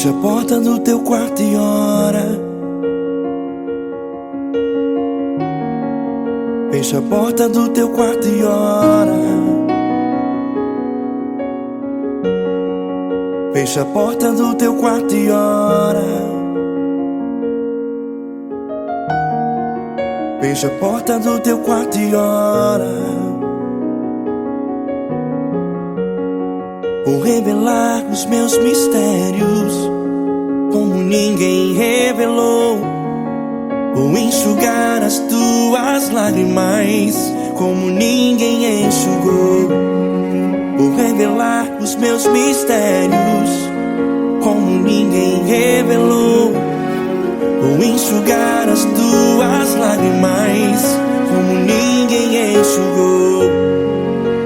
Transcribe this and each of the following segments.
Fecha a porta do teu quarto e ora. Fecha a porta do teu quarto e ora. Fecha a porta do teu quarto e ora. Fecha a porta do teu quarto e ora. Vou revelar os meus mistérios como ninguém revelou. Vou enxugar as tuas lágrimas como ninguém enxugou. Vou revelar os meus mistérios como ninguém revelou. Vou enxugar as tuas lágrimas como ninguém enxugou.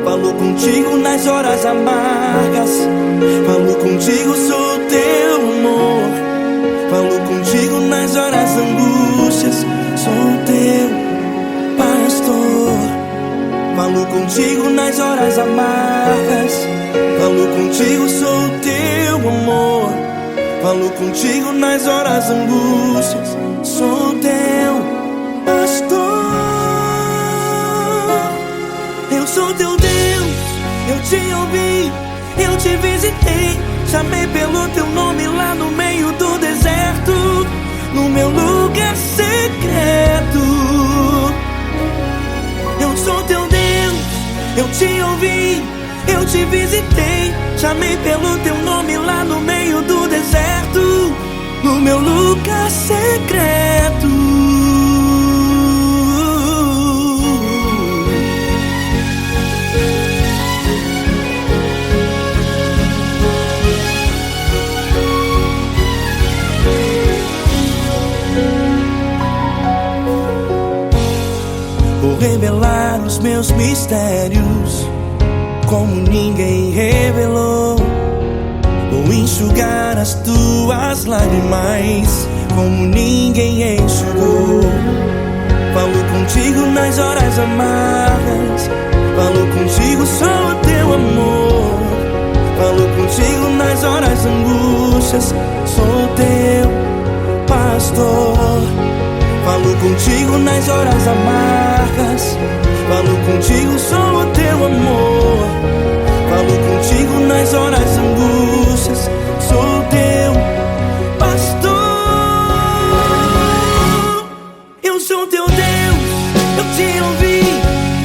Falo contigo nas horas amargas, falo contigo, sou teu amor. Falo contigo nas horas angústias, sou teu pastor. Falo contigo nas horas amargas, falo contigo, sou teu amor. Falo contigo nas horas angústias, sou teu pastor. Eu sou teu Deus, eu te ouvi, eu te visitei. Chamei pelo teu nome lá no meio do deserto, no meu lugar secreto. Eu sou teu Deus, eu te ouvi, eu te visitei. Chamei pelo teu nome lá no meio do deserto, no meu lugar secreto. Vou revelar os meus mistérios como ninguém revelou. Vou enxugar as tuas lágrimas como ninguém enxugou. Falo contigo nas horas amargas, falo contigo, sou teu amor. Falo contigo nas horas angústias, sou teu pastor. Falo contigo nas horas amargas, falo contigo, sou o teu amor. Falo contigo nas horas angústias, sou teu pastor. Eu sou teu Deus, eu te ouvi,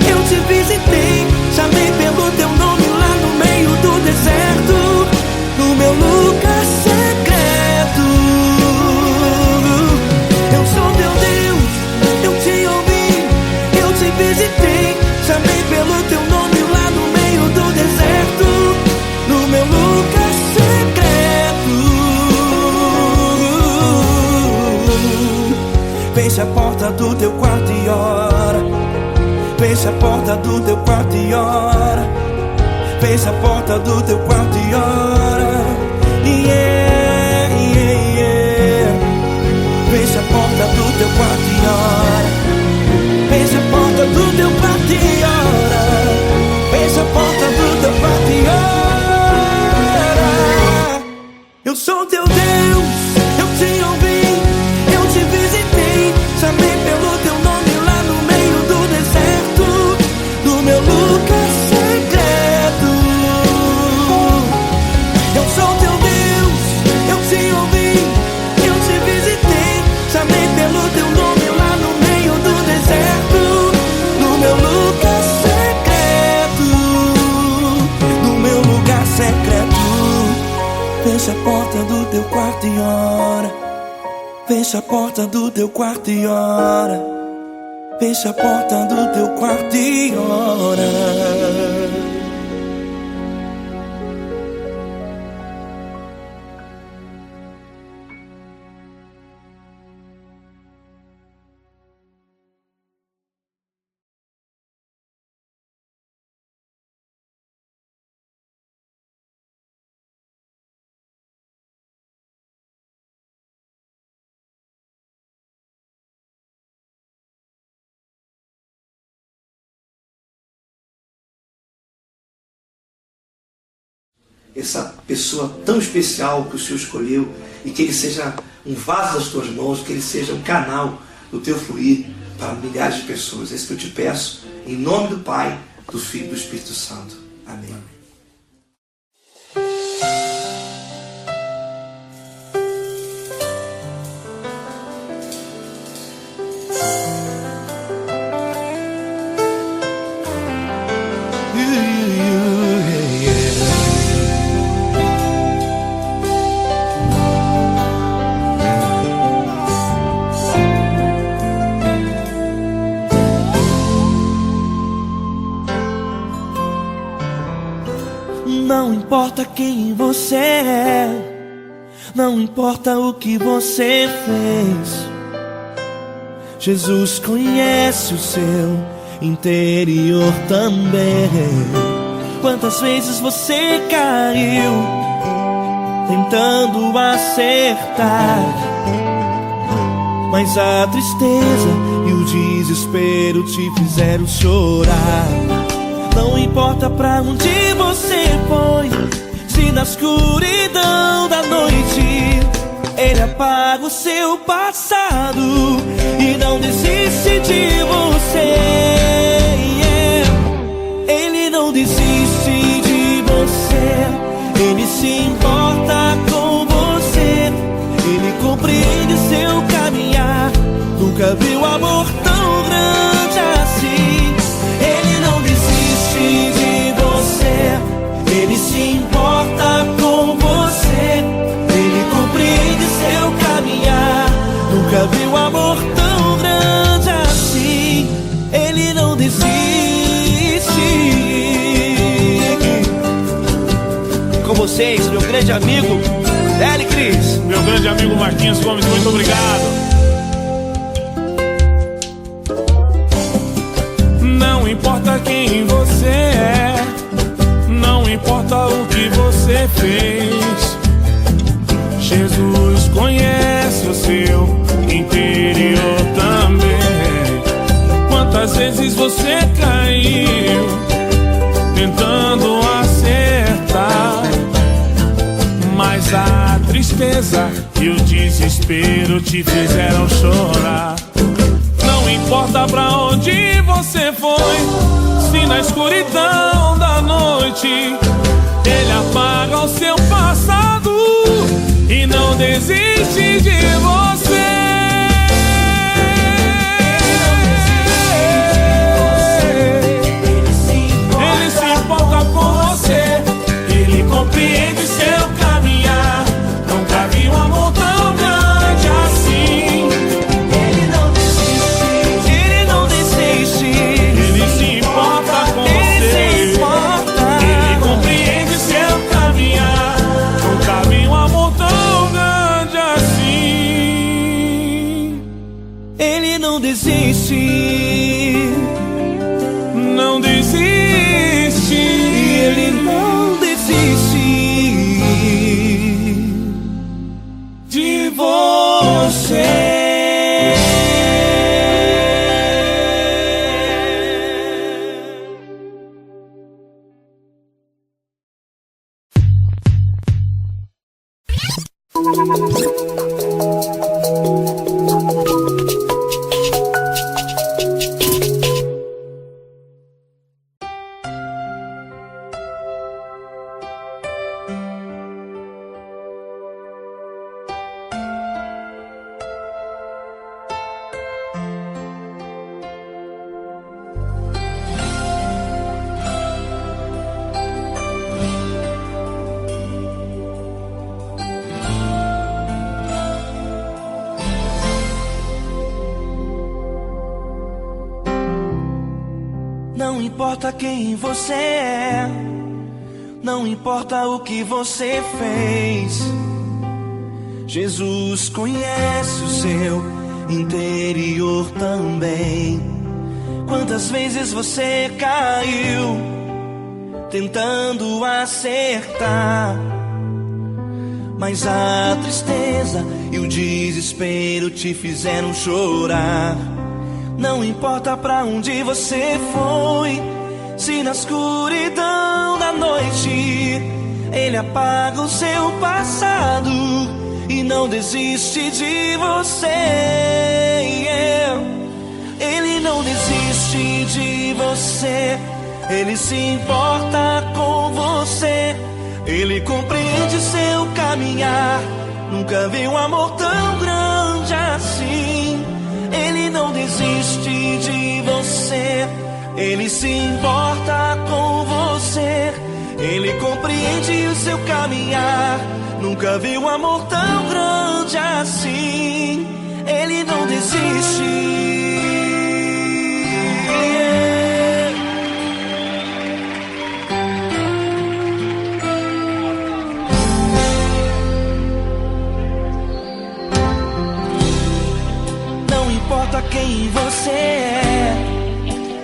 eu te visitei. Chamei pelo teu nome lá no meio do deserto, no meu lugar secreto. Eu sou teu Deus, eu te ouvi, eu te visitei. Chamei pelo teu nome lá no meio do deserto, no meu lugar secreto. Fecha a porta do teu quarto e ora. Fecha a porta do teu quarto e ora. Fecha a porta do teu quarto e ora. Yeah, yeah, yeah. Fecha a porta do teu quarto e ora. Fecha a porta do teu quarto e ora. Fecha a porta do teu quarto e ora. Eu sou teu Deus, eu te ouvi, eu te visitei. Chamei pelo teu nome lá no meio do deserto, no meu lugar secreto. Eu sou teu Deus, eu te ouvi, eu te visitei. Chamei pelo teu nome lá no meio do deserto, no meu lugar secreto, no meu lugar secreto. Fecha a porta do teu quarto e ora. Fecha a porta do teu quarto e ora. Fecha a porta do teu quarto e ora. essa pessoa tão especial que o Senhor escolheu, e que ele seja um vaso das tuas mãos, que ele seja um canal do teu fluir para milhares de pessoas. É isso que eu te peço, em nome do Pai, do Filho e do Espírito Santo. Amém. Não importa quem você é, não importa o que você fez, Jesus conhece o seu interior também. Quantas vezes você caiu tentando acertar, mas a tristeza e o desespero te fizeram chorar. Não importa pra onde você foi, se na escuridão da noite Ele apaga o seu passado e não desiste de você. Ele não desiste de você, Ele se importa com você, Ele compreende seu caminhar. Nunca viu amor tão grande assim. Ele não desiste de você, Ele se importa com você, Ele compreende seu caminhar. Nunca viu amor tão grande assim. Ele não desiste. Com vocês, meu grande amigo L. Cris. Meu grande amigo Marquinhos Gomes, muito obrigado. Não importa quem você é, não importa o que você fez, Jesus conhece o seu interior também. Quantas vezes você caiu tentando acertar, mas a tristeza e o desespero te fizeram chorar. Não importa pra onde você foi, se na escuridão da noite Ele apaga o seu passado e não desiste de você. Ele se importa com você, Ele compreende seu caminhar. Nunca vi um amor tão grande assim. Ele não desiste, Ele não desiste. Ele se importa com você, Ele compreende seu caminhar. Nunca vi um amor tão grande assim. Ele não desiste, não desiste. Ele não desiste de você. Não importa quem você é, não importa o que você fez, Jesus conhece o seu interior também. Quantas vezes você caiu tentando acertar, mas a tristeza e o desespero te fizeram chorar. Não importa pra onde você foi, se na escuridão da noite Ele apaga o seu passado e não desiste de você. Ele não desiste de você. Ele se importa com você. Ele compreende seu caminhar. Nunca vi um amor tão grande assim. Ele não desiste de você. Ele se importa com você. Ele compreende o seu caminhar. Nunca vi um amor tão grande assim. Ele não desiste. Não importa quem você é,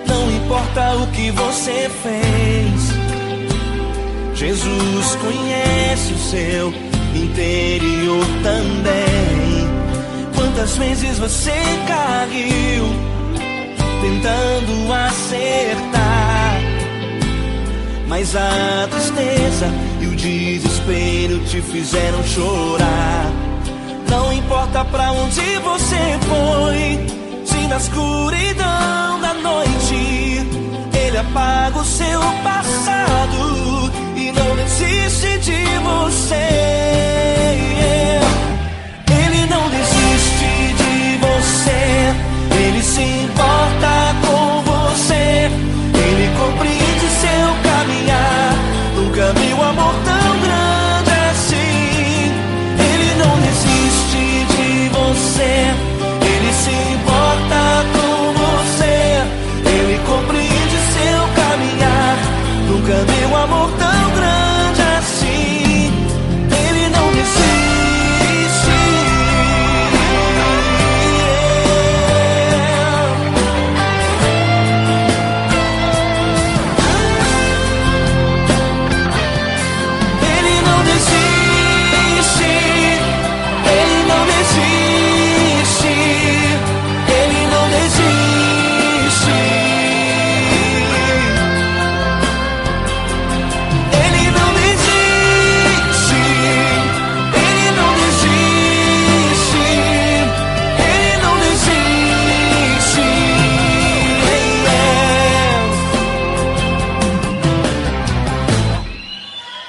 não importa o que você fez, Jesus conhece o seu interior também. Quantas vezes você caiu tentando acertar, mas a tristeza e o desespero te fizeram chorar. Não importa pra onde você foi, se na escuridão da noite Ele apaga o seu passado e não desiste de você. Ele não desiste de você. Ele se importa com você. Ele compreende seu caminhar. Nunca vi um amor tão grande assim. Ele não desiste de você. Ele se importa com você. Ele compreende seu caminhar. Nunca vi um amor tão grande assim. Ele não desiste. Ele não desiste. Ele não desiste. Ele não desiste. Ele não desiste. Ele não desiste. Ele não desiste.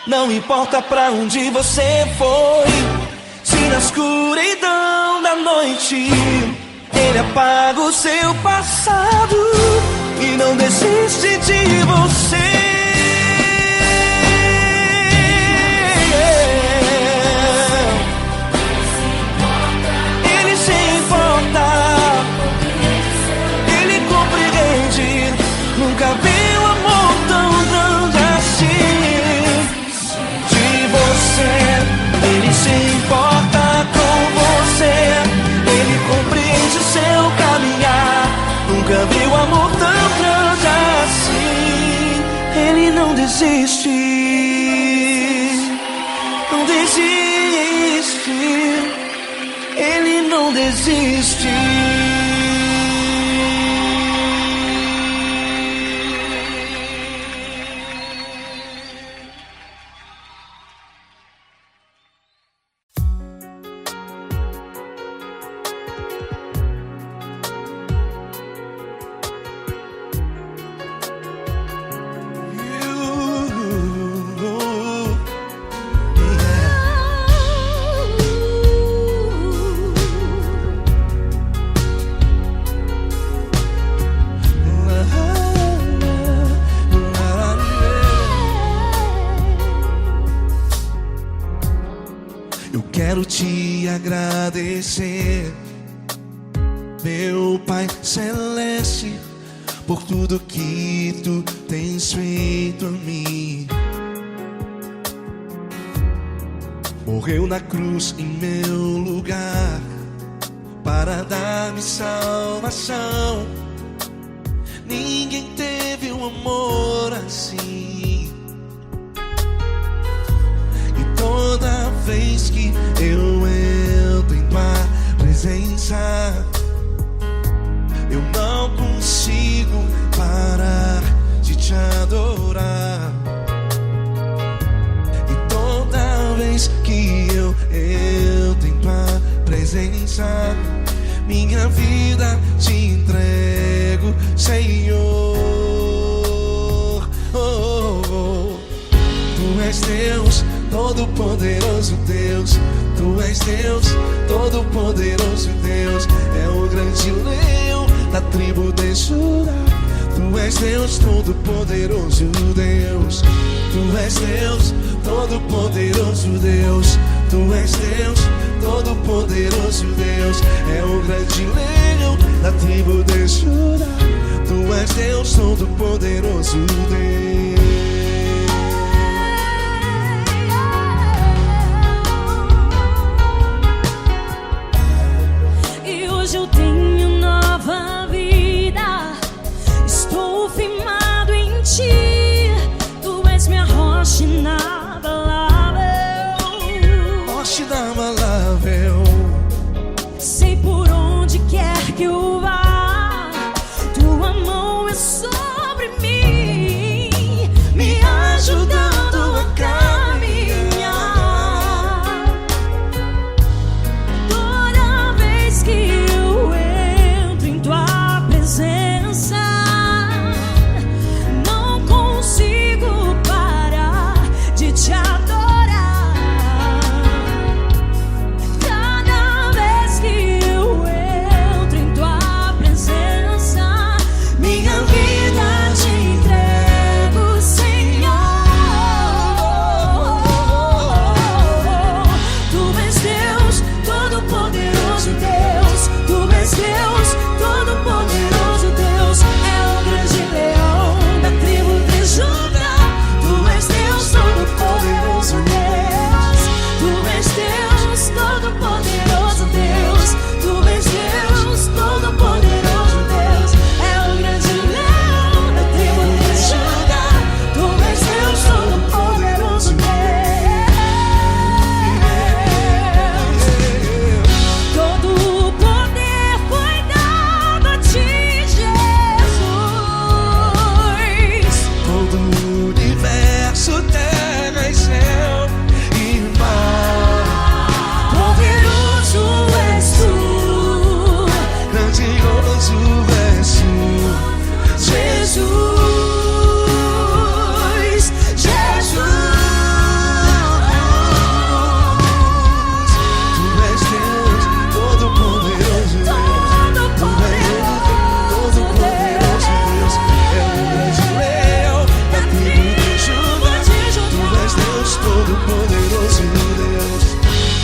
Não importa pra onde você foi, se na escuridão da noite Ele apaga o seu passado e não desiste de você. Ele se importa. Ele compreende. Nunca vi um amor tão grande assim. De você. Ele se importa com você. Ele compreende seu caminhar. Nunca vi um amor tão grande assim. Ele não desiste. Não desiste. Ele não desiste. Eu quero te agradecer, meu Pai Celeste, por tudo que tu tens feito a mim. Morreu na cruz em meu lugar para dar-me salvação. Ninguém teve um amor assim. E toda vez que eu entro em tua presença, eu não consigo parar de te adorar. E presença. Minha vida te entrego, Senhor. Oh, oh, oh. Tu és Deus, todo-poderoso Deus. Tu és Deus, todo-poderoso Deus. É o grande leão da tribo de Judá. Tu és Deus, todo-poderoso Deus. Tu és Deus, todo-poderoso Deus. Tu és Deus, todo-poderoso Deus. É o grande leão da tribo de Judá. Tu és Deus, todo-poderoso Deus. E hoje eu tenho nova vida. Estou firmado em ti. Tu és minha rocha inabalável. Rocha inabalável. Sei por onde quer que eu vá, tua mão é sobre mim, me ajudando a caminhar. Toda vez que eu entro em tua presença, não consigo parar de te adorar. Cada vez que eu entro em tua presença, minha vida te entrego, Senhor. Tu és Deus, todo-poderoso Deus. Tu és Deus, todo-poderoso Deus. É o grande leão da tribo de Judá. Tu és Deus, todo-poderoso Deus. Tu és Deus, todo-poderoso Deus. Tu és Deus, todo-poderoso Deus. É o grande leão da tribo de Judá. Tu és Deus, todo-poderoso Deus. Todo o poder foi dado a ti, Jesus. Todo o universo, terra e céu e mar. Poderoso és tu, Grandioso és tu, Jesus, Jesus. Tu és Deus, todo-poderoso Deus. Tu és Deus, todo-poderoso Deus. É o grande leão da tribo de Judá. Tu és Deus, todo-poderoso Deus.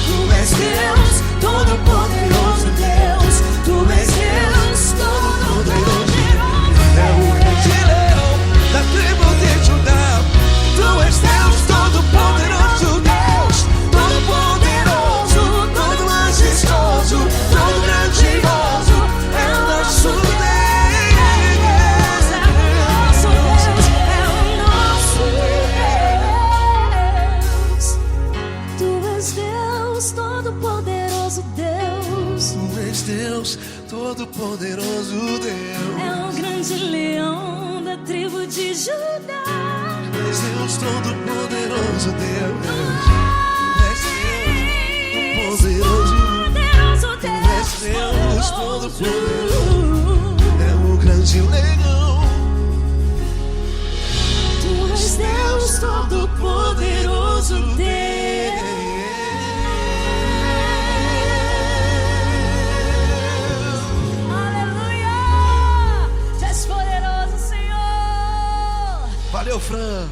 Tu és Deus, todo-poderoso Deus. Tu és Deus, todo-poderoso. É o grande leão da tribo de Judá. Tu és Deus, todo-poderoso Deus. Todo-poderoso, todo majestoso, todo grandioso. É o nosso Deus. É o nosso Deus, é o nosso Deus. Tu és Deus, todo-poderoso Deus. Tu és Deus, todo-poderoso Deus. É o grande leão da tribo de Judá. Tu és Deus, todo-poderoso Deus. Tu és Deus, poderoso. Poderoso Tu és Deus, Deus. todo-poderoso. É o grande leão. Tu és Deus, todo-poderoso Deus. Aleluia! Tu és poderoso, Senhor. Valeu, Fran.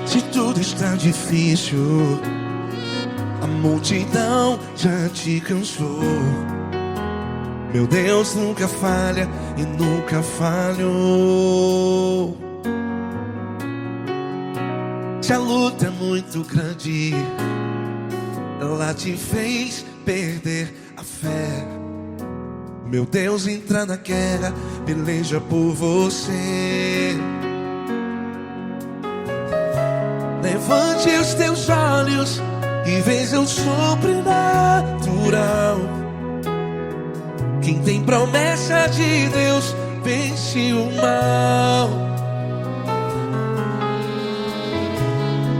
Se tudo está difícil, a multidão já te cansou. Meu Deus nunca falha e nunca falhou. Se a luta é muito grande, ela te fez perder a fé. Meu Deus entra na guerra, peleja por você. Levante os teus olhos e veja o sobrenatural. Quem tem promessa de Deus vence o mal.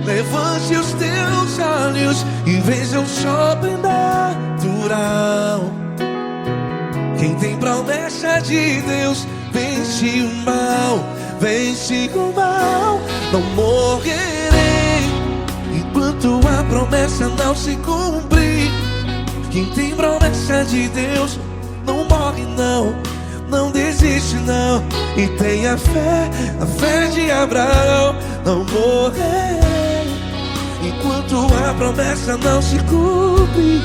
Levante os teus olhos e veja o sobrenatural. Quem tem promessa de Deus vence o mal. Vence o mal. Não morrerei enquanto a promessa não se cumprir. Quem tem promessa de Deus não morre não, não desiste não. E tenha fé, a fé de Abraão. Não morrerei enquanto a promessa não se cumpre.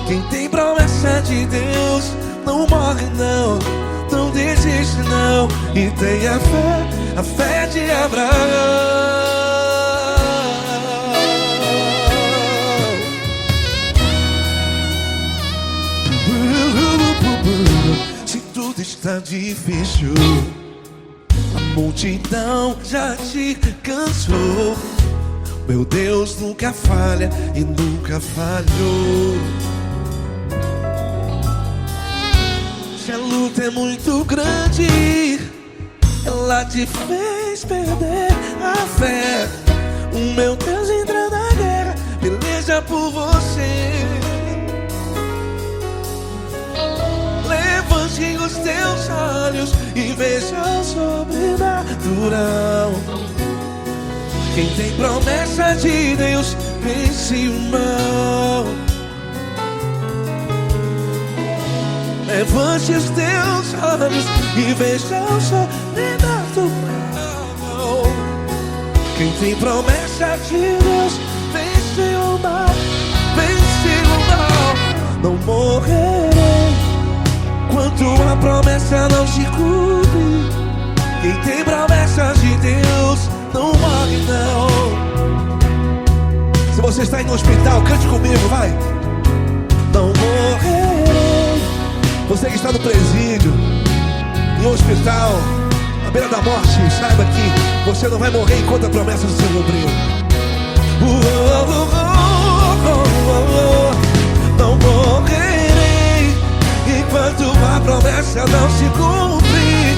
Quem tem promessa de Deus não morre não, não desiste não. E tenha fé, a fé de Abraão. Se tudo está difícil, a multidão já te cansou. Meu Deus nunca falha e nunca falhou. Se a luta é muito grande, ela te fez perder a fé. O meu Deus entra na guerra, peleja por você. Levante os teus olhos e veja o sobrenatural. Quem tem promessa de Deus vence o mal. Levante os teus olhos e veja o sobrenatural. Quem tem promessa de Deus vence o mal. Vence o mal. Não morrerei enquanto a promessa não se cumpre. Quem tem promessa de Deus não morre não. Se você está aí no hospital, cante comigo, vai. Não morrerei. Você que está no presídio, em um hospital, à beira da morte, saiba que você não vai morrer enquanto a promessa não se cumprir. Não morrerei enquanto a promessa não se cumprir.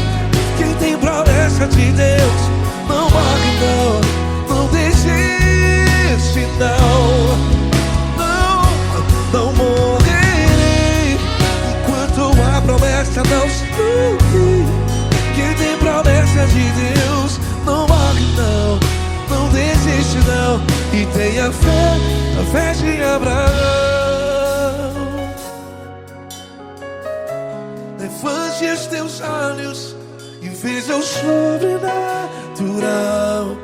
Quem tem promessa de Deus não morre não, não desiste não. Não morrerei enquanto a promessa não se cumprir. Quem tem promessa de Deus não morre não, não desiste não. E tenha fé, a fé de Abraão. Levante os teus olhos e veja o sobrenatural.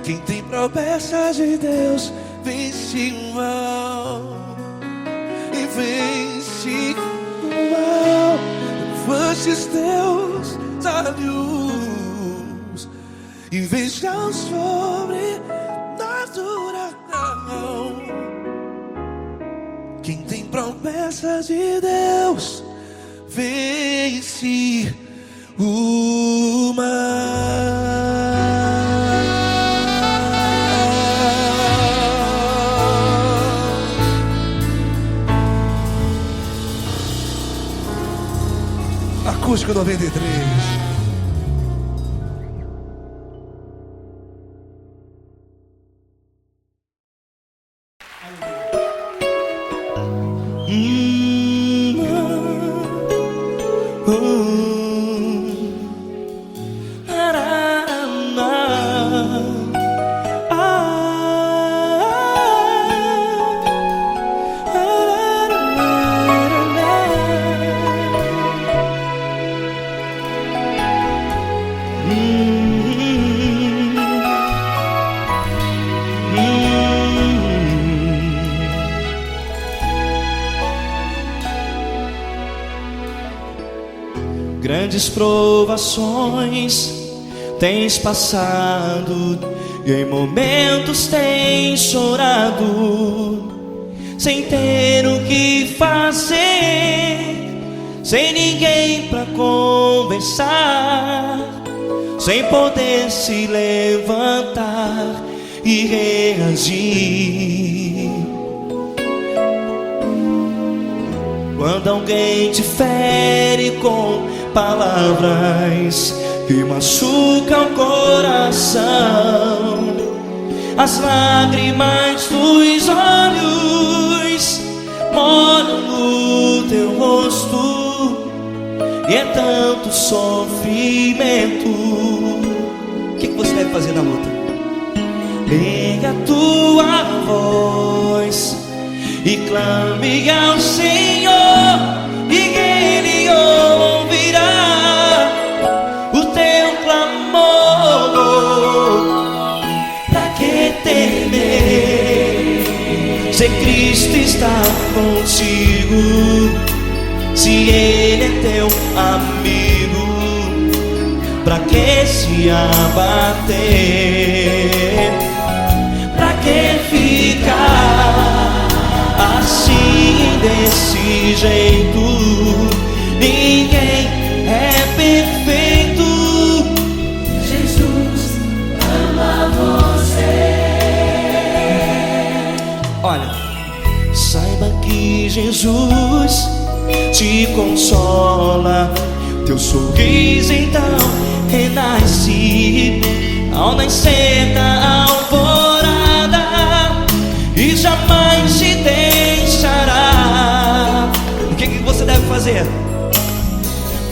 Quem tem promessa de Deus vence o mal. E vence o mal. Levante os teus olhos e veja o sobrenatural. Quem tem promessa de Deus vence o mal. Acústico 93. Grandes provações tens passado e em momentos tens chorado, sem ter o que fazer, sem ninguém pra conversar, sem poder se levantar e reagir. Quando alguém te fere com palavras que machucam o coração, as lágrimas dos olhos molham no teu rosto, e é tanto sofrimento. O que você deve fazer na luta? Erga a tua voz e clame ao Senhor, e Ele ouvirá o teu clamor. Pra que temer, se Cristo está contigo, se Ele é teu amigo? Pra que se abater? Pra que ficar assim, desse jeito? Ninguém é perfeito. Jesus ama você. Olha, saiba que Jesus te consola, teu sorriso então renasce ao nascer da alvorada, e jamais te deixará. O que você deve fazer?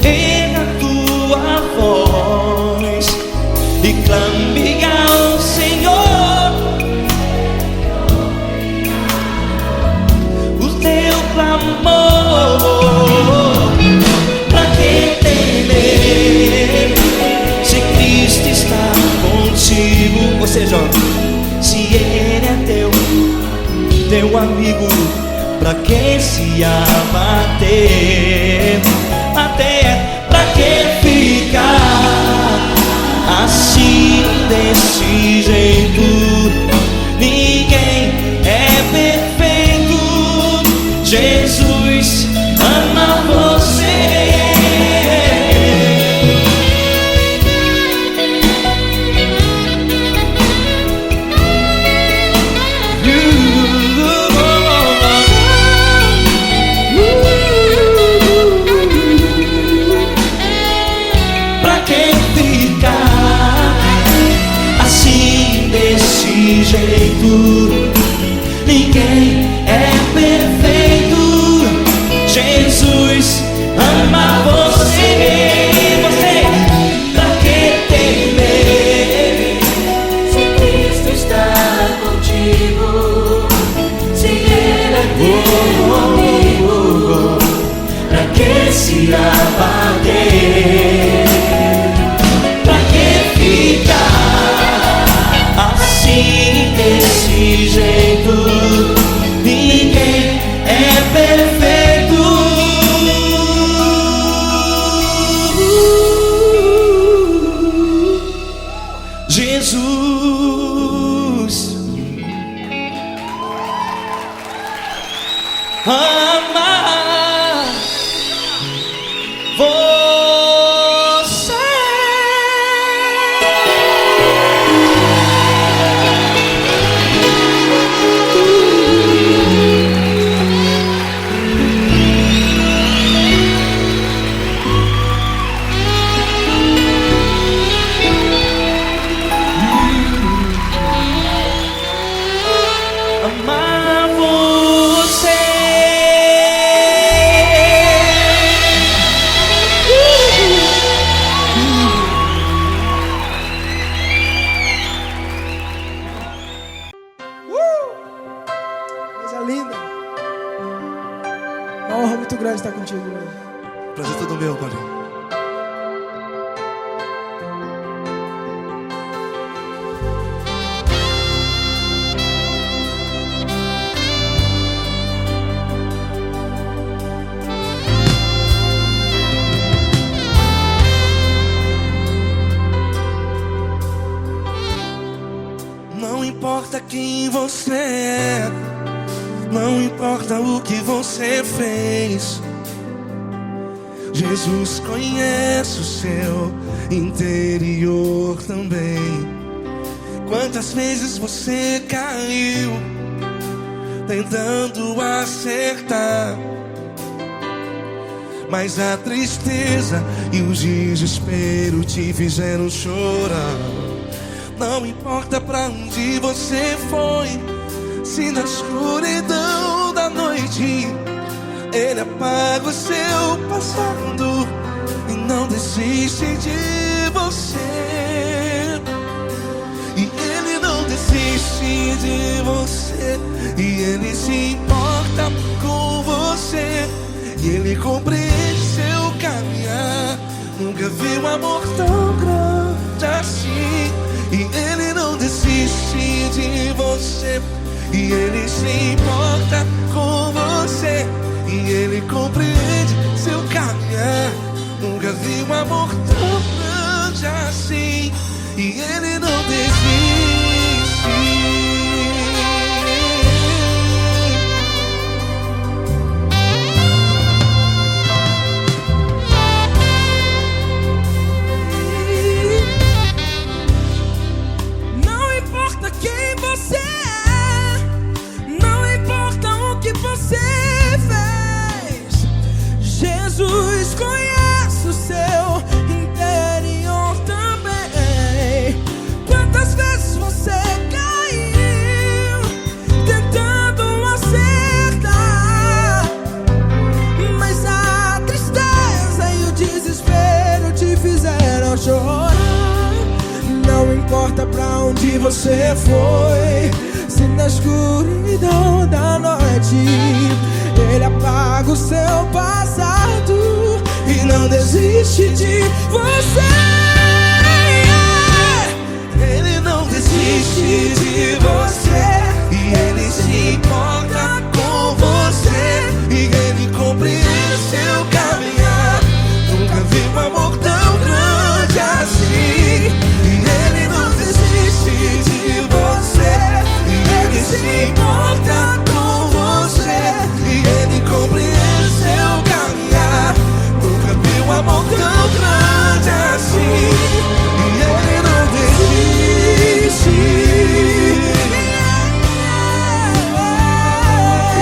Erga a tua voz e clame ao Senhor, o teu clamor. Pra que temer, se Cristo está contigo? Ou seja, se Ele é teu amigo, pra que se abater? Até pra que ficar assim, desse jeito? Ninguém é perfeito. Jesus ama você. Jeito, ninguém é perfeito. Jesus ama você. Você, pra que temer, Se Cristo está contigo, se Ele é teu amigo, pra que se abater? Pra que ficar assim, desse jeito? Ninguém é perfeito. Jesus ama você. Amar você. Coisa linda. Uma honra muito grande estar contigo hoje. Prazer todo meu, Paulinho. Não importa quem você é, não importa o que você fez, Jesus conhece o seu interior também. Quantas vezes você caiu tentando acertar, mas a tristeza e o desespero te fizeram chorar. Não importa pra onde você foi, se na escuridão da noite Ele apaga o seu passado e não desiste de você. E Ele não desiste de você, e Ele se importa com você, e Ele compreende seu caminhar. Nunca vi um amor tão grande assim. E Ele não desiste de você, e Ele se importa com você, e Ele compreende seu caminhar. Nunca vi um amor tão grande assim. E Ele não desiste. Não importa quem você é, não importa o que você fez, Jesus conhece o seu interior também. Quantas vezes você caiu tentando acertar, mas a tristeza e o desespero te fizeram chorar. Não importa pra onde você foi, se na escuridão da noite Ele apaga o seu passado e não desiste de você. Ele não desiste de você, e Ele se importa com você, e Ele compreende seu caminhar. Nunca vi um amor tão grande assim. E Ele não desiste de você, e Ele se importa com você, e Ele compreende seu caminhar. Nunca vi um amor tão grande assim. E Ele não desiste.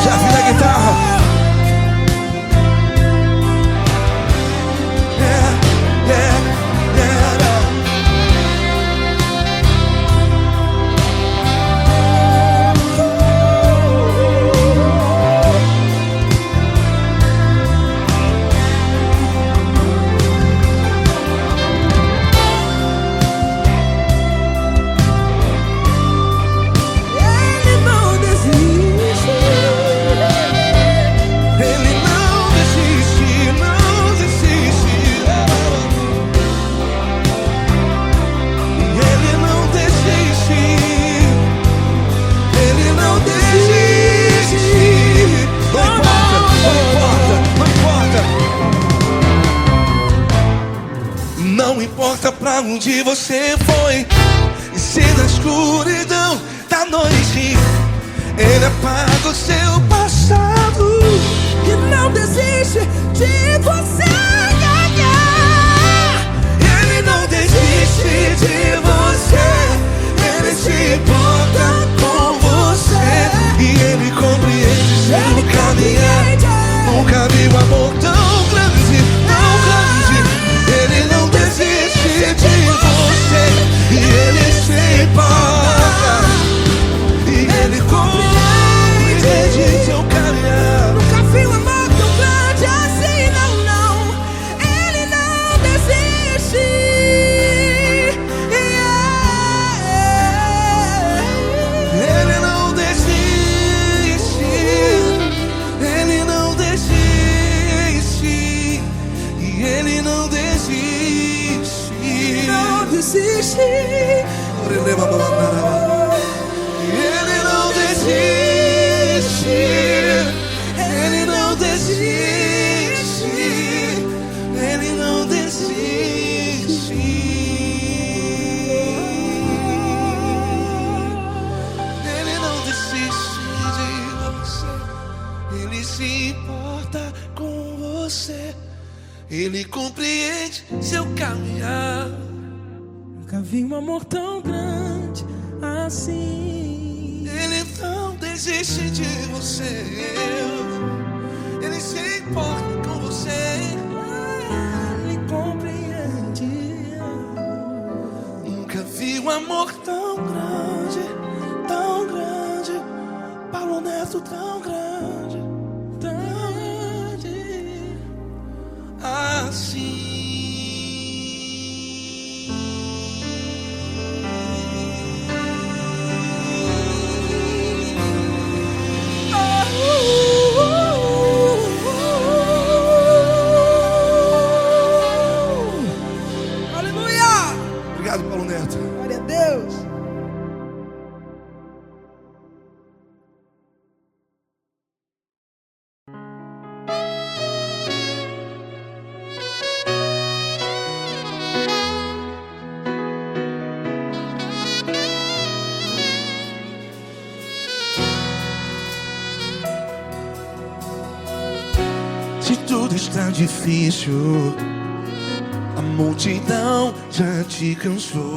Já vi na guitarra. Não importa pra onde você foi, e se na escuridão da noite Ele apaga o seu passado E não desiste de você. Ele não desiste de você, Ele se importa com você, e Ele compreende seu caminhar. Nunca vi um amor tão grande, tão grande. Ele não desiste de você, e Ele se importa, e Ele compreende seu caminhar. Nunca vi um amor tão grande assim, não, não. Ele não desiste. Ele não desiste, Ele não desiste, e Ele não desiste. Não desiste. Ele não desiste, Ele não desiste, Ele não desiste. Ele não desiste de você, Ele se importa com você, Ele compreende seu caminhar. Nunca vi um amor tão grande assim. Ele não desiste de você. Ele se importa com você. Ele compreende. Nunca vi um amor tão grande, tão grande. Paulo Neto tão grande, Grande. assim. Aleluia! Obrigado, Paulo Neto. Glória a Deus. Se tudo está difícil, a multidão já te cansou.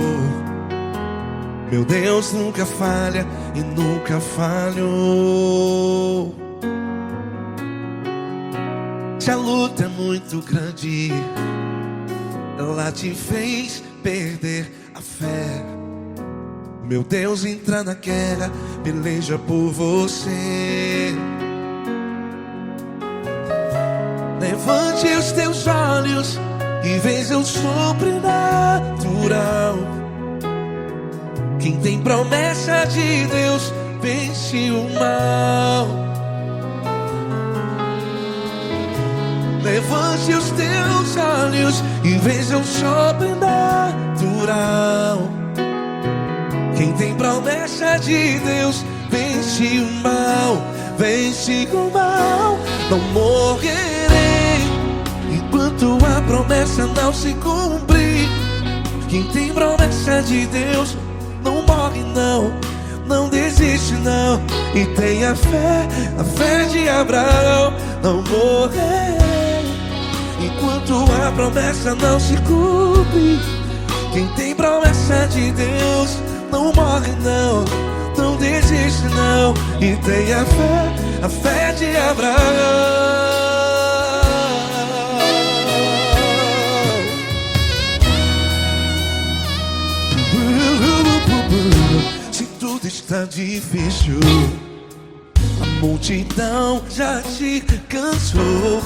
Meu Deus nunca falha e nunca falhou. Se a luta é muito grande, ela te fez perder a fé. Meu Deus entra na guerra, peleja por você. Levante os teus olhos e veja o sobrenatural. Quem tem promessa de Deus vence o mal. Levante os teus olhos e veja o sobrenatural. Quem tem promessa de Deus vence o mal. Vence o mal. Não morrerei enquanto a promessa não se cumprir. Quem tem promessa de Deus não morre não, não desiste não. E tem a fé de Abraão. Não morrerei enquanto a promessa não se cumpre. Quem tem promessa de Deus não morre não, não desiste não. E tem a fé de Abraão. Se tudo está difícil, a multidão já te cansou.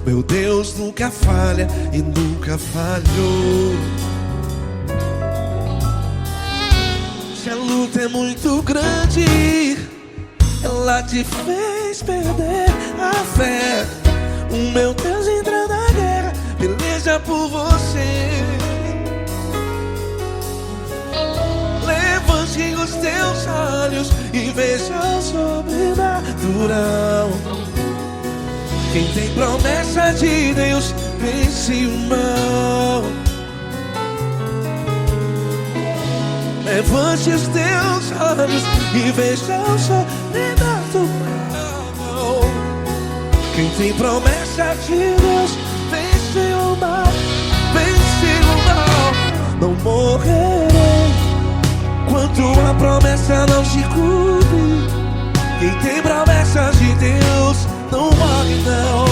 Meu Deus nunca falha e nunca falhou. Se a luta é muito grande, ela te fez perder a fé. O meu Deus entra na guerra, peleja por você. Levante os teus olhos e veja o sobrenatural. Quem tem promessa de Deus vence o mal. Levante os teus olhos e veja o sobrenatural. Quem tem promessa de Deus vence o mal. Vence o mal. Não morrerei enquanto a promessa não se cumpre. Quem tem promessas de Deus não morre não.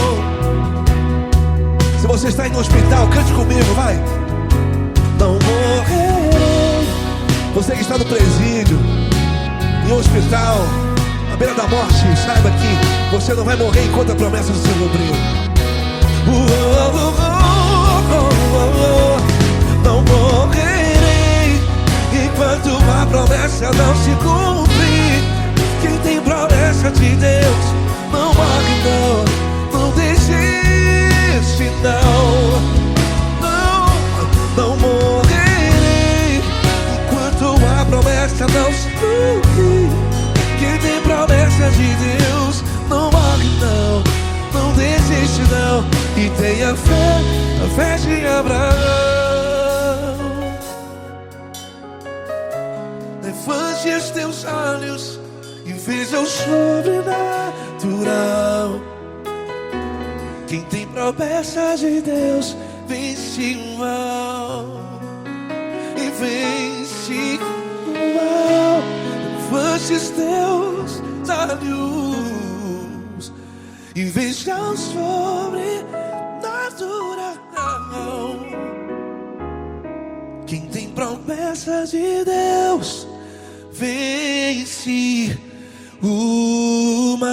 Se você está aí no hospital, cante comigo, vai. Não morrerei. Você que está no presídio, em um hospital, à beira da morte, saiba que você não vai morrer enquanto a promessa não se cumprir. Não morrerei enquanto a promessa não se cumprir. Quem tem promessa de Deus não morre não, não desiste não. Não morrerei enquanto a promessa não se cumprir. Quem tem promessa de Deus não morre não, não desiste não. E tem a fé de Abraão. Levante os teus olhos e veja o sobrenatural. Quem tem promessas de Deus vence o mal e vence o mal. Levante os teus olhos e veja o sobrenatural. Quem tem promessas de Deus vence o mal.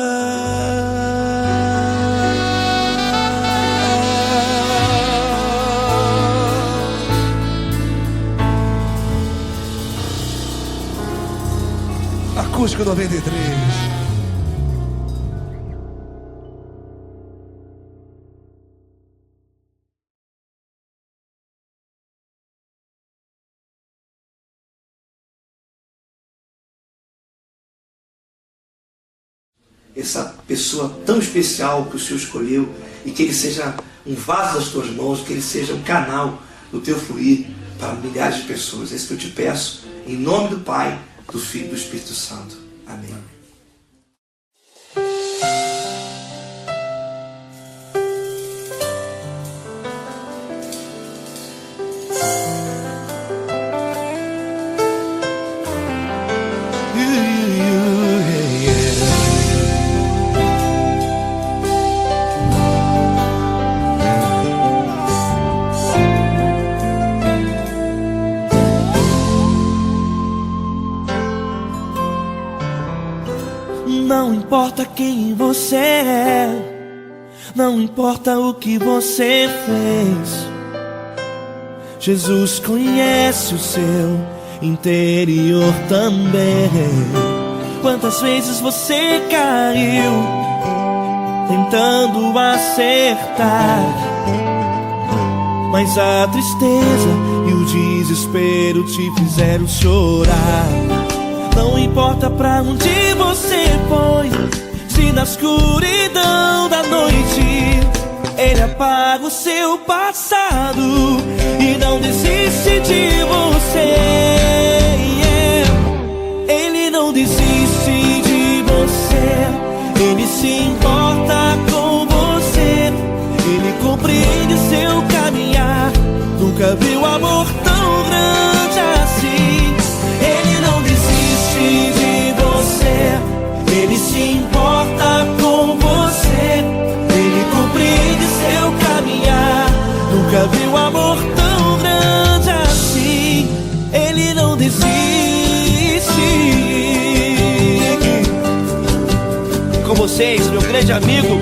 Acústico 93. Essa pessoa tão especial que o Senhor escolheu, e que ele seja um vaso das tuas mãos, que ele seja um canal do teu fluir para milhares de pessoas. É isso que eu te peço, em nome do Pai, do Filho e do Espírito Santo. Amém. Não importa quem você é, não importa o que você fez, Jesus conhece o seu interior também. Quantas vezes você caiu tentando acertar, mas a tristeza e o desespero te fizeram chorar. Não importa pra onde você foi, se na escuridão da noite Ele apaga o seu passado e não desiste de você. Ele não desiste de você, Ele se importa com você, Ele compreende seu caminhar. Nunca viu amor tão grande assim. Ele não desiste de você, Ele se importa com você, Ele compreende seu caminhar. Nunca viu amor tão grande assim. Ele não desiste. Com vocês, meu grande amigo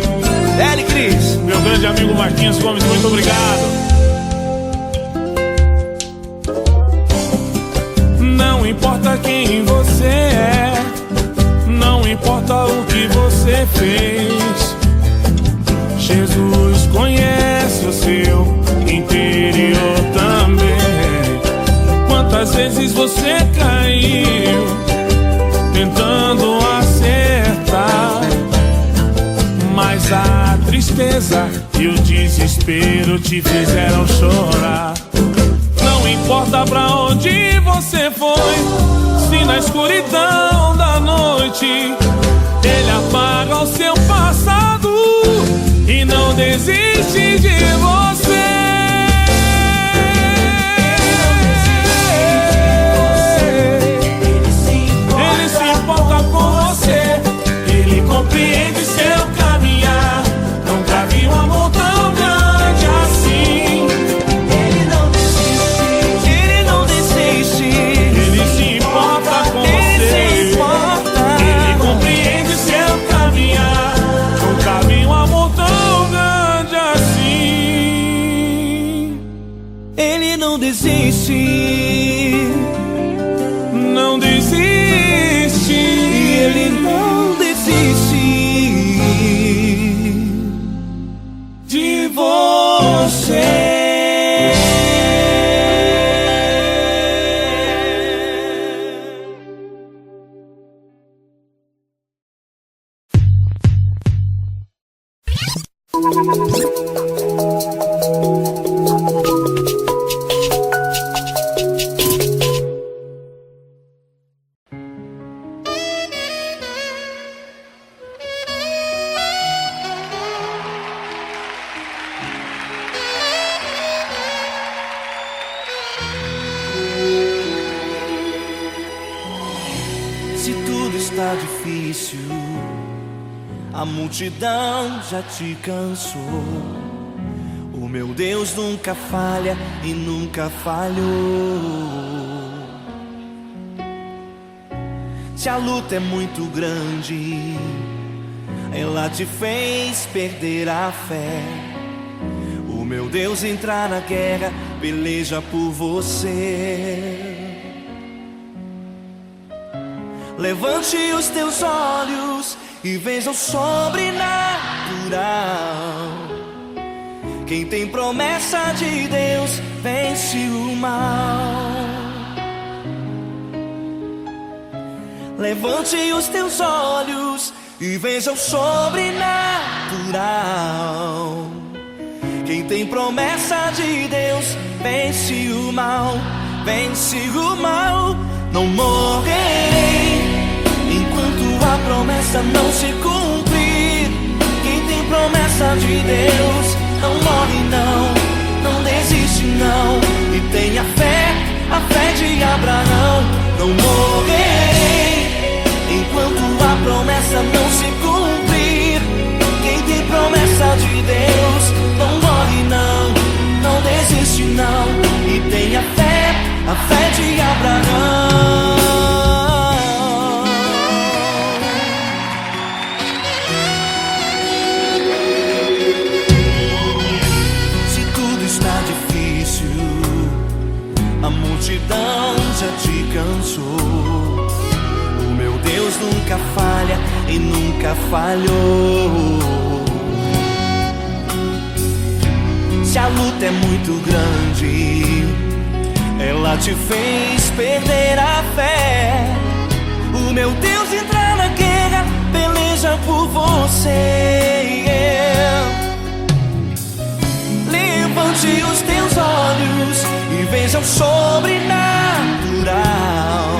L. Cris. Meu grande amigo Marquinhos Gomes, muito obrigado. Não importa quem você é, não importa o que você fez, Jesus conhece o seu interior também. Quantas vezes você caiu tentando acertar, mas a tristeza e o desespero te fizeram chorar. Não importa pra onde você foi, se na escuridão da noite Ele apaga o seu passado e não desiste de você. Ele se importa com você, Ele compreende seu caminhar. Nunca vi um amor tão grande assim. Ele não desiste, Ele não desiste. Ele se importa com Ele você, se importa. Ele compreende seu caminhar. Nunca vi um amor tão grande assim. Ele não desiste, Não desiste. Ele não desiste De você. está difícil, a multidão já te cansou. O meu Deus nunca falha e nunca falhou. Se a luta é muito grande, ela te fez perder a fé. O meu Deus entrar na guerra, peleja por você. Levante os teus olhos e veja o sobrenatural. Quem tem promessa de Deus vence o mal. Levante os teus olhos e veja o sobrenatural. Quem tem promessa de Deus vence o mal, vence o mal. Não morrerei enquanto a promessa não se cumprir. Quem tem promessa de Deus não morre não, não desiste não. E tenha fé, a fé de Abraão. Não morrerei enquanto a promessa não se cumprir. Quem tem promessa de Deus não morre não, não desiste não. E tenha fé, a fé de Abraão. Se tudo está difícil, a multidão já te cansou. O meu Deus nunca falha e nunca falhou. Se a luta é muito grande, ela te fez perder a fé. O meu Deus entra na guerra, peleja por você. Levante os teus olhos e veja o sobrenatural.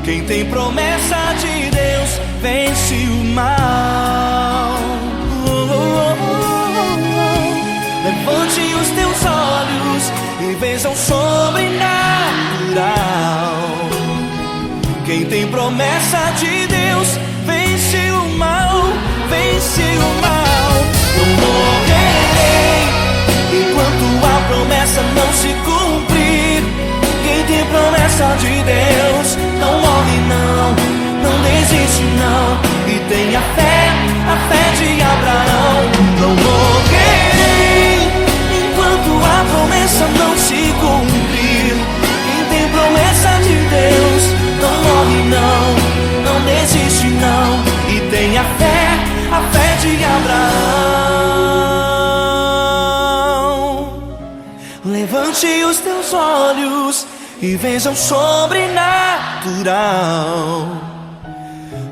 Quem tem promessa de Deus vence o mal. Levante os teus olhos e veja o sobrenatural. Quem tem promessa de Deus vence o mal, vence o mal. Não morrerei enquanto a promessa não se cumprir. Quem tem promessa de Deus não morre não, não desiste não. E tenha fé, a fé de Abraão. Não morrerei enquanto a promessa não se cumprir. Quem tem promessa de Deus não morre não, não desiste não. E tenha fé, a fé de Abraão. Levante os teus olhos e veja o sobrenatural.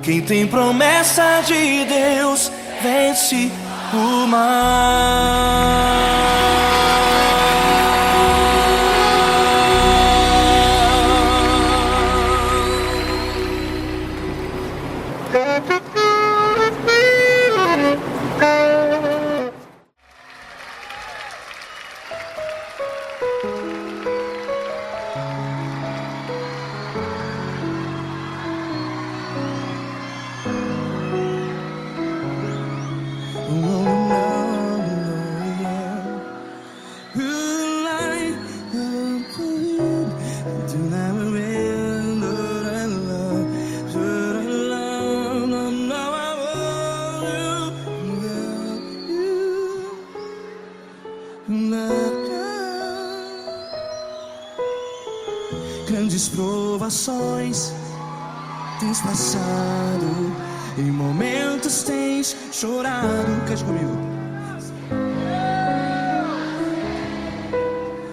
Quem tem promessa de Deus vence o mal. Grandes provações tens passado, em momentos tens chorado. Cante comigo.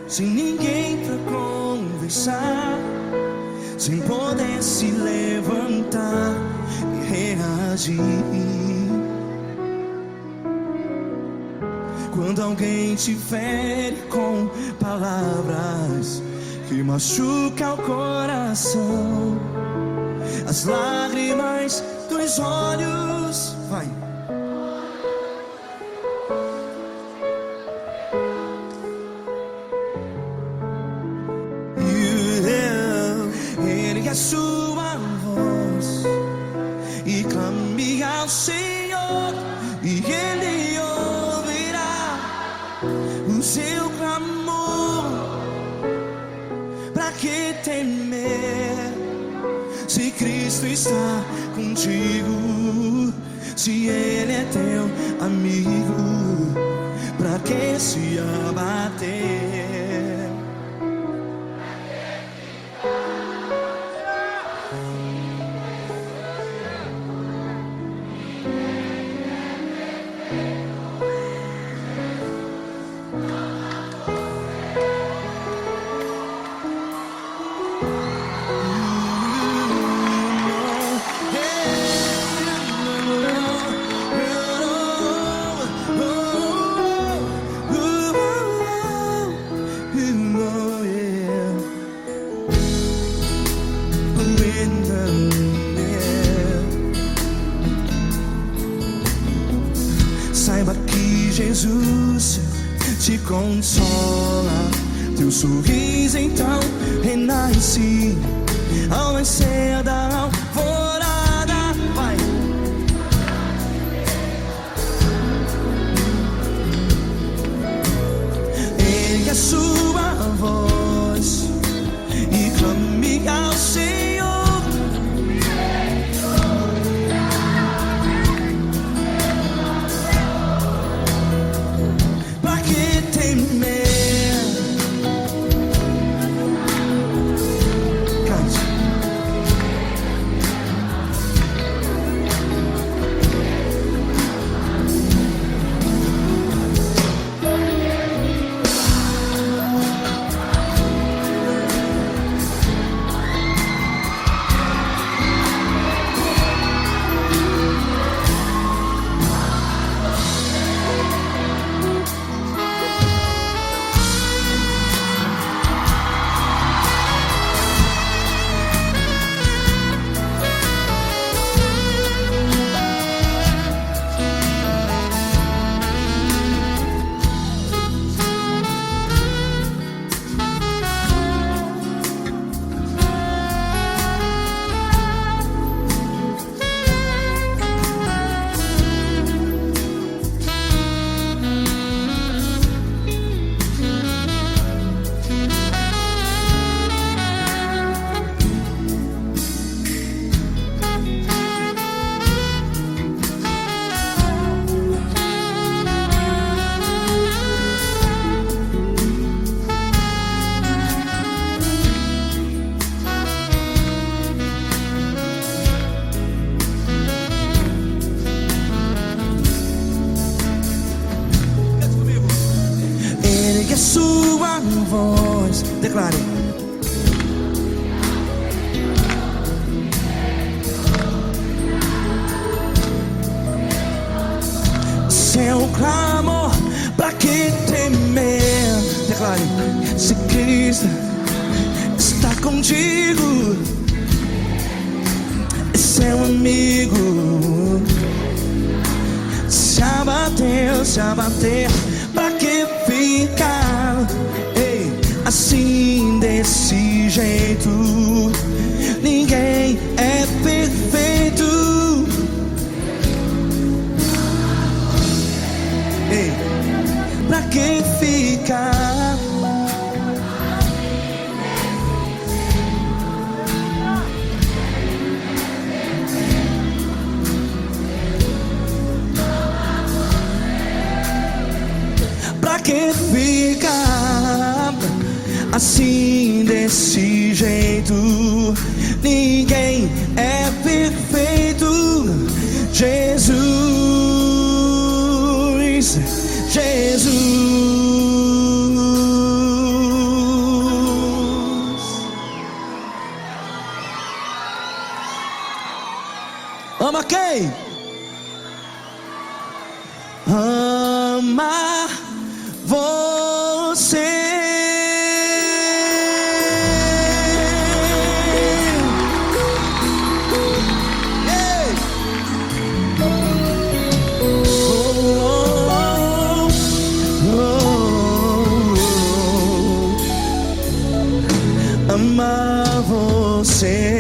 Sem ninguém pra conversar, sem poder se levantar e reagir. Quando alguém te fere com palavras que machuca o coração, as lágrimas dos olhos, vai. Ele é sua voz clame ao Senhor e Ele ouvirá o seu clamor. Pra que temer se Cristo está contigo? Se Ele é teu amigo, pra que se abater? Saiba que Jesus te consola, teu sorriso então renasce ao nascer da alvorada. Vai. Ergue a sua voz e clame ao Senhor. Pra que temer? Cante. Ergue a sua voz, declare. Seu clamor, pra que temer? Declare. Se Cristo está contigo, é seu amigo. Se abater, pra que ficar assim desse jeito? Ninguém é perfeito. Pra que ficar? Pra que ficar assim desse jeito? Ninguém é perfeito. Jesus, Jesus. Ama quem? Ama você. Ama. ama você.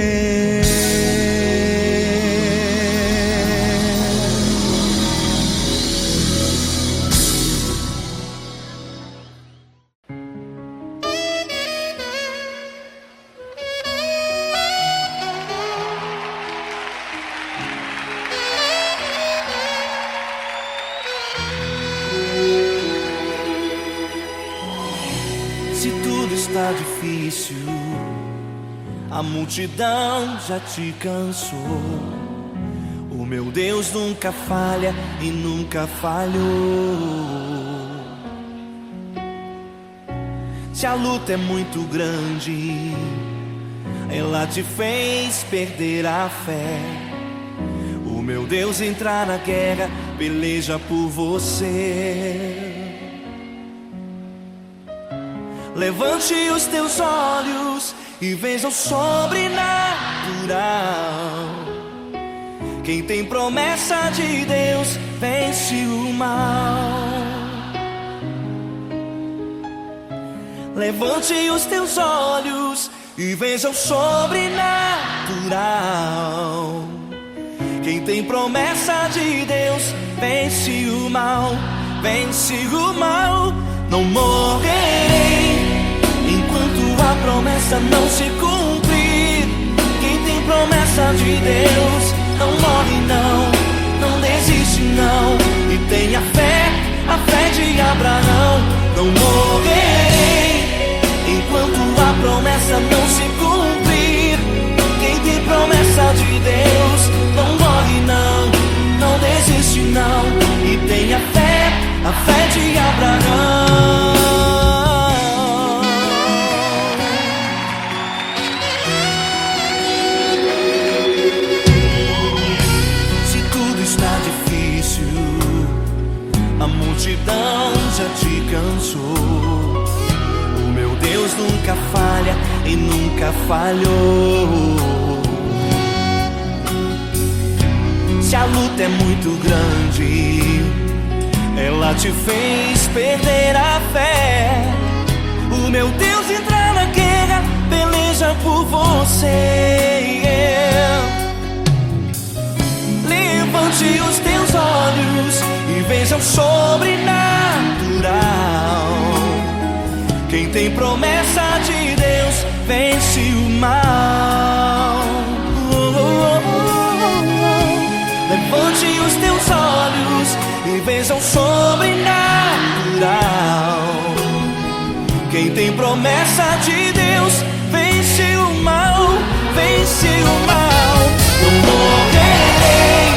está difícil, a multidão já te cansou. O meu Deus nunca falha e nunca falhou. Se a luta é muito grande, ela te fez perder a fé. O meu Deus entrar na guerra, peleja por você. Levante os teus olhos e veja o sobrenatural. Quem tem promessa de Deus vence o mal. Levante os teus olhos e veja o sobrenatural. Quem tem promessa de Deus vence o mal, vence o mal. Não morrerei enquanto a promessa não se cumprir. Quem tem promessa de Deus não morre não, não desiste não. E tenha fé, a fé de Abraão. Não morrerei enquanto a promessa não se cumprir. Quem tem promessa de Deus não morre não, não desiste não. E tenha fé, a fé de Abraão. Se tudo está difícil, a multidão já te cansou. O meu Deus nunca falha e nunca falhou. Se a luta é muito grande, ela te fez perder a fé. O meu Deus entra na guerra, peleja por você. Levante os teus olhos e veja o sobrenatural. Quem tem promessa de Deus vence o mal. Levante os teus olhos e veja o sobrenatural. Quem tem promessa de Deus vence o mal, vence o mal. Não morrerei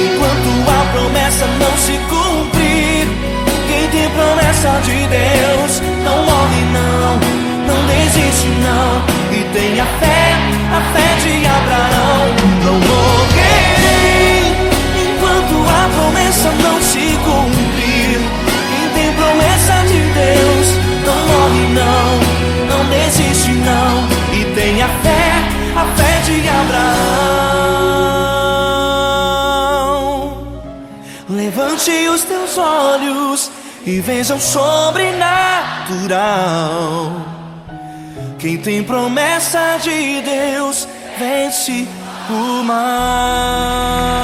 enquanto a promessa não se cumprir. Quem tem promessa de Deus não morre não, não desiste não. E tenha fé, a fé de Abraão. Não morrerei enquanto a promessa não se cumprir. Quem tem promessa de Deus não morre não, não desiste não. E tenha fé, a fé de Abraão. Levante os teus olhos e veja o sobrenatural. Quem tem promessa de Deus vence o mal.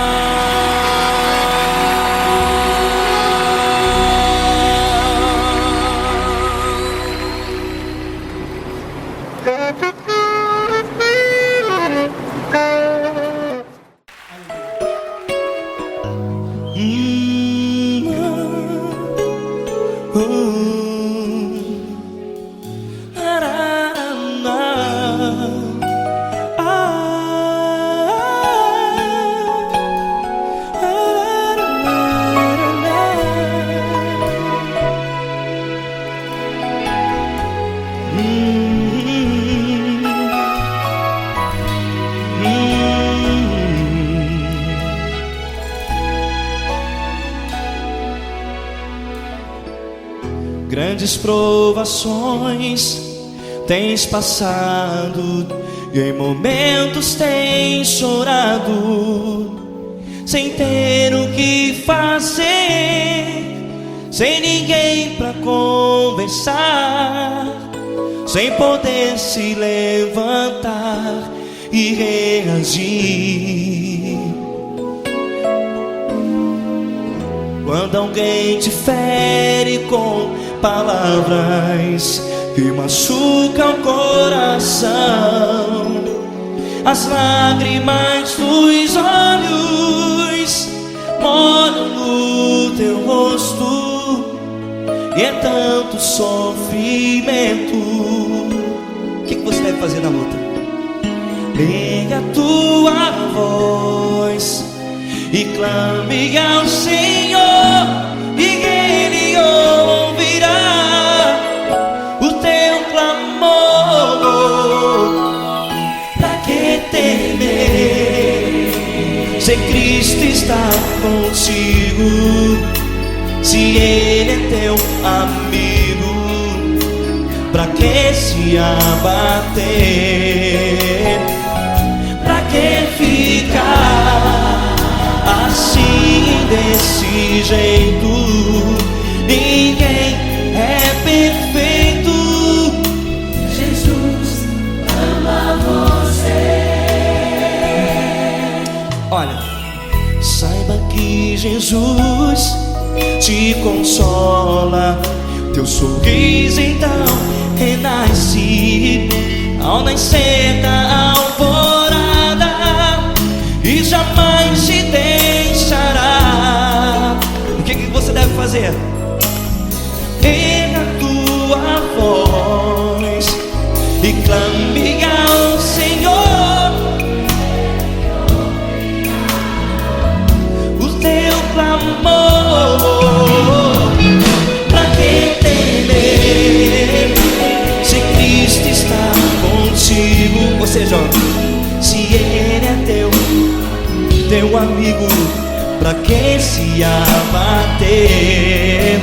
Grandes provações tens passado e em momentos tens chorado, sem ter o que fazer, sem ninguém pra conversar, sem poder se levantar e reagir. Quando alguém te fere com palavras que machucam o coração, as lágrimas dos olhos molham no teu rosto, e é tanto sofrimento deve fazer na luta. Liga a tua voz e clame ao Senhor, e Ele ouvirá o teu clamor. Pra que temer, se Cristo está contigo, se Ele é teu amigo? Pra que se abater? Pra que ficar assim desse jeito? Ninguém é perfeito. Jesus ama você. Olha, saiba que Jesus te consola. Teu sorriso então renasce ao nascer da alvorada e jamais te deixará. O que você deve fazer? Erga a tua voz e clame ao Senhor, o teu clamor. Pra que temer, se Cristo está contigo? Ou seja, se Ele é teu amigo, pra que se abater?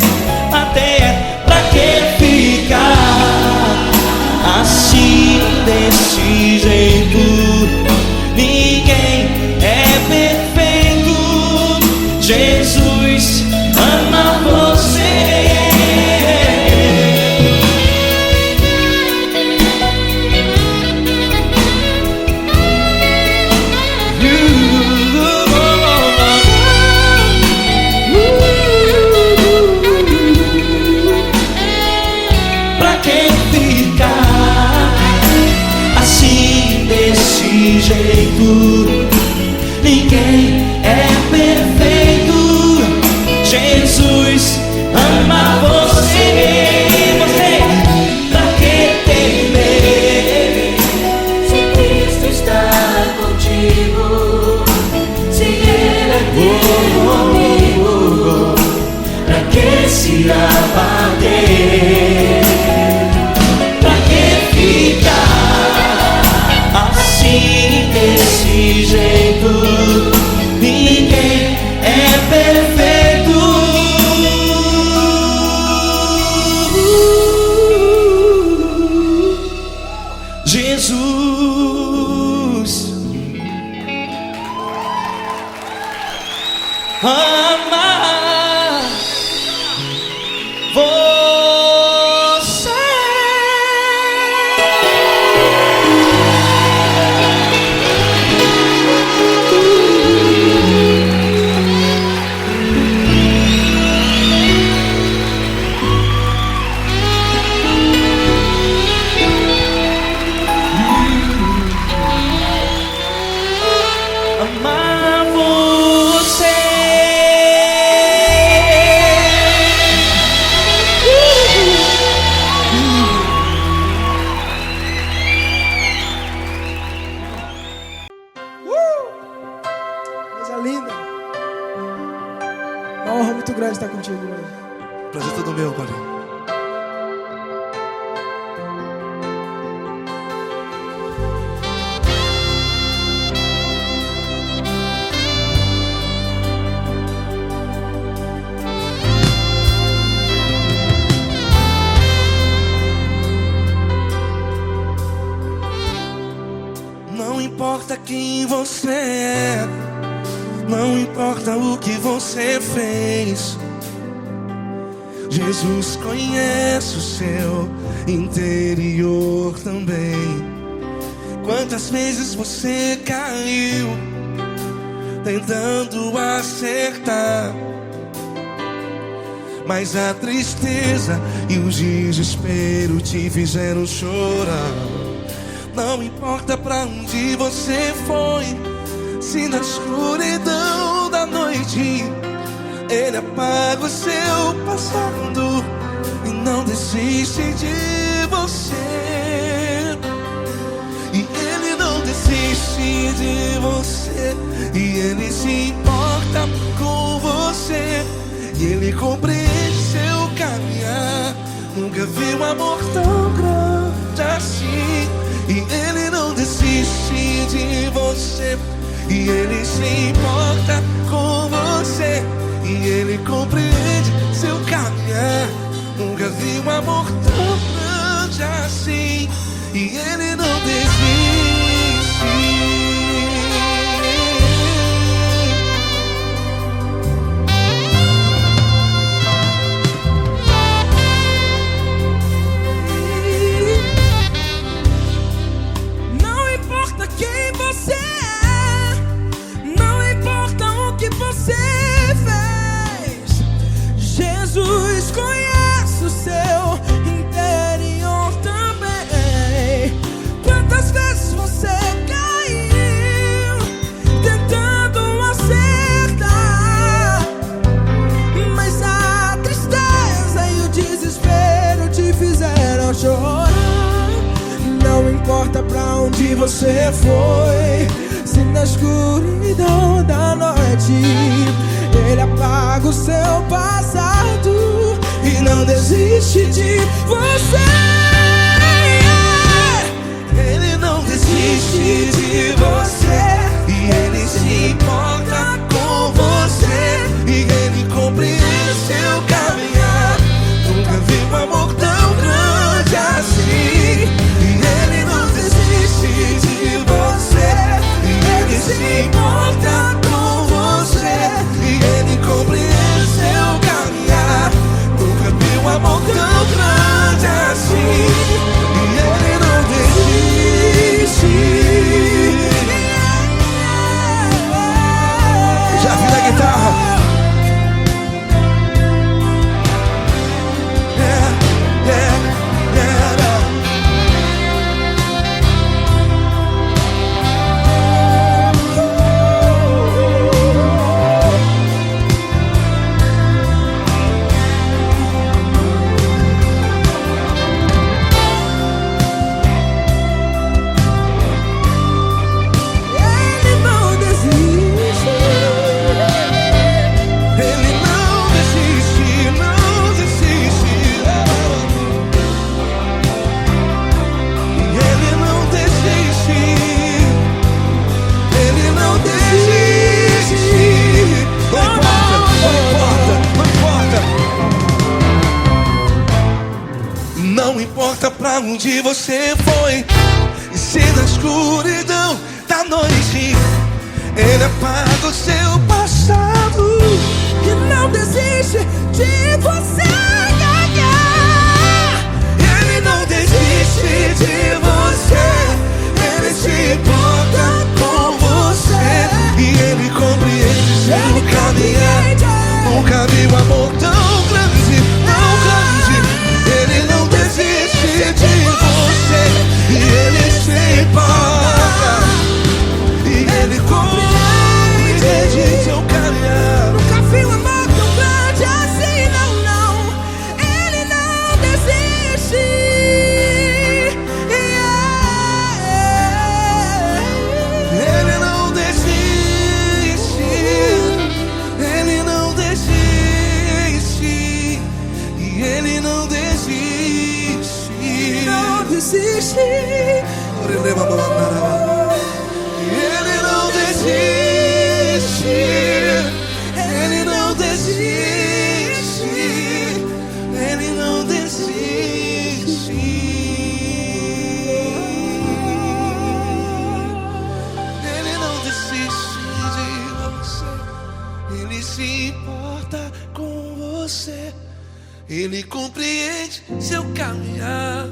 Até pra que ficar assim desse jeito? Ninguém é perfeito. Jesus ama você. Pra que ficar assim desse jeito? Ninguém é perfeito. Jesus ama você. Pra que temer, Se Cristo está contigo, se Ele é teu amigo, pra que se abater? Pra que ficar assim desse jeito? Ninguém é perfeito. Jesus ama você. Amar você. Coisa linda. Uma honra muito grande estar contigo hoje. Prazer todo meu, Paulinho. Não importa quem você é, não importa o que você fez, Jesus conhece o seu interior também. Quantas vezes você caiu tentando acertar, mas a tristeza e o desespero te fizeram chorar. Não importa pra onde você foi, se na escuridão da noite Ele apaga o seu passado e não desiste de você. desiste de você. E Ele se importa com você. E Ele compreende seu caminhar. Nunca vi um amor tão grande assim. E Ele não desiste de você. E Ele se importa com você. E Ele compreende seu caminhar. Nunca vi um amor tão grande assim. E Ele não desiste. Não importa quem você é, não importa o que você fez, Jesus conhece o seu interior também. Quantas vezes você caiu tentando acertar, mas a tristeza e o desespero te fizeram chorar. Não importa pra onde você foi, se na escuridão da noite Ele apaga o seu passado e não desiste de você. Ele não desiste de você. E Ele se importa com você. E Ele compreende seu caminhar. Nunca vi um amor tão grande assim. E Ele não desiste de você. E Ele se importa com você. E Ele compreende seu caminhar. Nunca vi um amor tão grande assim. E Ele não desiste. Já vi na guitarra. Ele não desiste. Ele não desiste, não desiste. E Ele não desiste. Ele não desiste. Não importa, não importa, não importa. Não importa pra onde você foi, e se na escuridão da noite Ele apaga o seu passado. E não desiste de você ganhar. Ele não desiste de você. Ele se importa com você. E Ele compreende seu caminhar. Nunca vi um amor tão grande, tão grande. Ele não desiste de você. E Ele se importa. E Ele compreende seu caminhar. Nunca vi um amor tão grande assim, não, não. Ele não desiste. Ele não desiste. Ele não desiste. E Ele não desiste. Não desiste. Ele não desiste. Ele não desiste. Ele não desiste. Ele não desiste de você. Ele se importa com você. Ele compreende seu caminhar.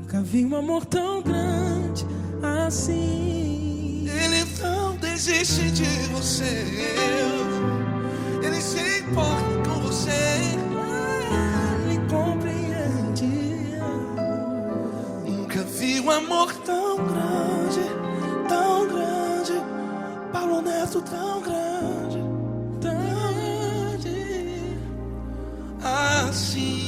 Nunca vi um amor tão grande assim. Ele não desiste de você. Ele se importa com você. Ele compreende. Nunca vi um amor tão grande, tão grande. Paulo Neto tão grande, Tão grande. assim.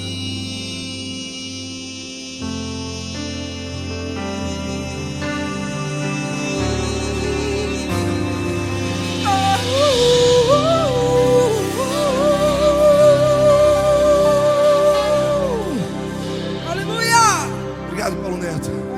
Paulo Neto.